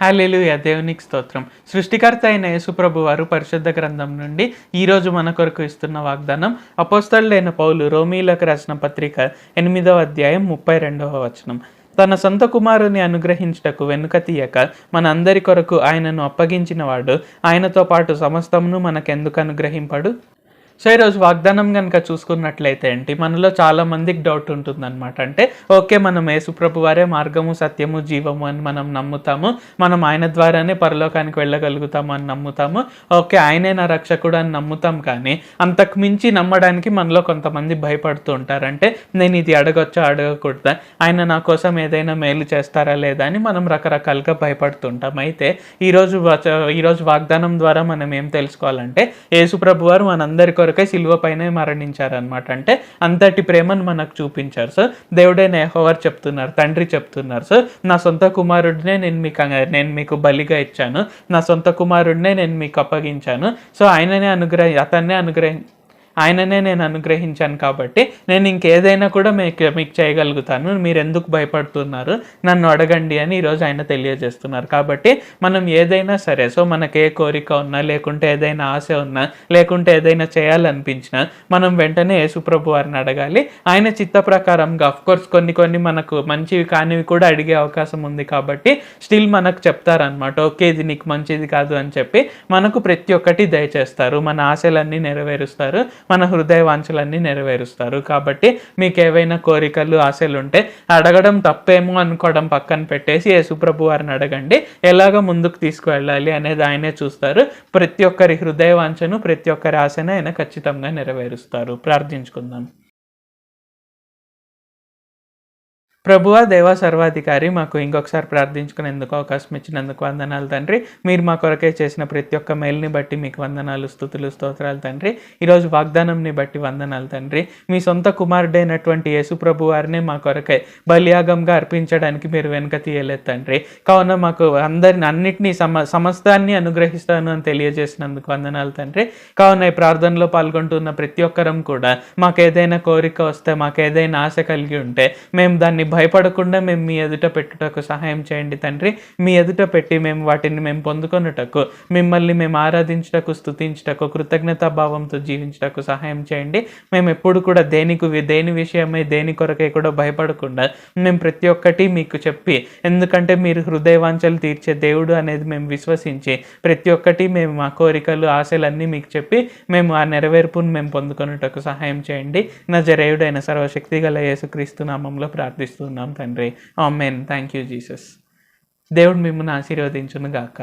హల్లెలూయా, దేవునికి స్తోత్రం. సృష్టికర్త అయిన యేసుప్రభు వారు పరిశుద్ధ గ్రంథం నుండి ఈరోజు మన కొరకు ఇస్తున్న వాగ్దానం అపోస్తలుడైన పౌలు రోమీయులకు రాసిన పత్రిక 8వ అధ్యాయం 32వ వచనం. తన సొంత కుమారుని అనుగ్రహించుటకు వెనుక తీయక మన అందరి కొరకు ఆయనను అప్పగించిన వాడు ఆయనతో పాటు సమస్తమును మనకెందుకు అనుగ్రహింపడు? సో ఈరోజు వాగ్దానం కనుక చూసుకున్నట్లయితే ఏంటి, మనలో చాలా మందికి డౌట్ ఉంటుందన్నమాట. అంటే ఓకే, మనం యేసుప్రభు వారే మార్గము, సత్యము, జీవము అని మనం నమ్ముతాము. మనం ఆయన ద్వారానే పరలోకానికి వెళ్ళగలుగుతాము అని నమ్ముతాము. ఓకే, ఆయనే నా రక్షకుడు అని నమ్ముతాం. కానీ అంతకు మించి నమ్మడానికి మనలో కొంతమంది భయపడుతూ ఉంటారు. అంటే నేను ఇది అడగొచ్చా, అడగకూడదా, ఆయన నా కోసం ఏదైనా మేలు చేస్తారా లేదా అని మనం రకరకాలుగా భయపడుతుంటాం. అయితే ఈరోజు వాగ్దానం ద్వారా మనం ఏం తెలుసుకోవాలంటే, యేసుప్రభు వారు మనందరి కొరకై సిలువ పైనే మరణించారనమాట. అంటే అంతటి ప్రేమను మనకు చూపించారు. సో దేవుడైన యెహోవా చెప్తున్నారు, తండ్రి చెప్తున్నారు, సో నా సొంత కుమారుడినే నేను మీకు బలిగా ఇచ్చాను, నా సొంత కుమారుడినే నేను మీకు అప్పగించాను. సో ఆయననే నేను అనుగ్రహించాను కాబట్టి నేను ఇంకేదైనా కూడా మీకు చేయగలుగుతాను, మీరు ఎందుకు భయపడుతున్నారు, నన్ను అడగండి అని ఈరోజు ఆయన తెలియజేస్తున్నారు. కాబట్టి మనం ఏదైనా సరే, సో మనకు ఏ కోరిక ఉన్నా, లేకుంటే ఏదైనా ఆశ ఉన్నా, లేకుంటే ఏదైనా చేయాలనిపించినా మనం వెంటనే యేసుప్రభు వారిని అడగాలి. ఆయన చిత్త ప్రకారంగా అఫ్కోర్స్ కొన్ని మనకు మంచివి కానివి కూడా అడిగే అవకాశం ఉంది. కాబట్టి స్టిల్ మనకు చెప్తారనమాట, ఓకే ఇది నీకు మంచిది కాదు అని చెప్పి మనకు ప్రతి ఒక్కటి దయచేస్తారు, మన ఆశలన్నీ నెరవేరుస్తారు, మన హృదయ వాంఛలన్నీ నెరవేరుస్తారు. కాబట్టి మీకు ఏవైనా కోరికలు, ఆశలు ఉంటే అడగడం తప్పేమో అనుకోవడం పక్కన పెట్టేసి యేసుప్రభు వారిని అడగండి. ఎలాగ ముందుకు తీసుకువెళ్ళాలి అనేది ఆయనే చూస్తారు. ప్రతి ఒక్కరి హృదయ వాంఛను, ప్రతి ఒక్కరి ఆశను ఆయన ఖచ్చితంగా నెరవేరుస్తారు. ప్రార్థించుకుందాం. ప్రభువా, దేవా, సర్వాధికారి, మాకు ఇంకొకసారి ప్రార్థించుకునేందుకు అవకాశం ఇచ్చినందుకు వందనాలు తండ్రి. మీరు మా కొరకే చేసిన ప్రతి ఒక్క మేలుని బట్టి మీకు వందనాలు, స్తుతులు, స్తోత్రాలు తండ్రి. ఈరోజు వాగ్దానంని బట్టి వందనాలు తండ్రి. మీ సొంత కుమారుడైనటువంటి యేసుప్రభు వారిని మా కొరకే బలియాగంగా అర్పించడానికి మీరు వెనుక తీయలేదు తండ్రి. కావున మాకు అన్నిటినీ సమస్తాన్ని అనుగ్రహిస్తాను అని తెలియజేసినందుకు వందనాలు తండ్రి. కావున ఈ ప్రార్థనలో పాల్గొంటున్న ప్రతి ఒక్కరం కూడా మాకు ఏదైనా కోరిక వస్తే, మాకు ఏదైనా ఆశ కలిగి ఉంటే మేము దాన్ని భయపడకుండా మేము మీ ఎదుట పెట్టుటకు సహాయం చేయండి తండ్రి. మీ ఎదుట పెట్టి వాటిని మేము పొందుకొనుటకు, మిమ్మల్ని మేము ఆరాధించుటకు, స్తుతించుటకు, కృతజ్ఞతా భావంతో జీవించుటకు సహాయం చేయండి. మేము ఎప్పుడు కూడా దేని విషయమై, దేని కొరకై కూడా భయపడకుండా మేము ప్రతి ఒక్కటి మీకు చెప్పి, ఎందుకంటే మీరు హృదయవాంఛలు తీర్చే దేవుడు అనేది మేము విశ్వసించి ప్రతి ఒక్కటి మేము మా కోరికలు, ఆశలన్నీ మీకు చెప్పి మేము ఆ నెరవేర్పును మేము పొందుకొనుటకు సహాయం చేయండి. నజరేయుడైన సర్వశక్తి గల యేసుక్రీస్తు నామంలో ప్రార్థిస్తున్నాం తండ్రి. ఆమేన్. Thank you Jesus. దేవుడు మిమ్మల్ని ఆశీర్వదించును గాక.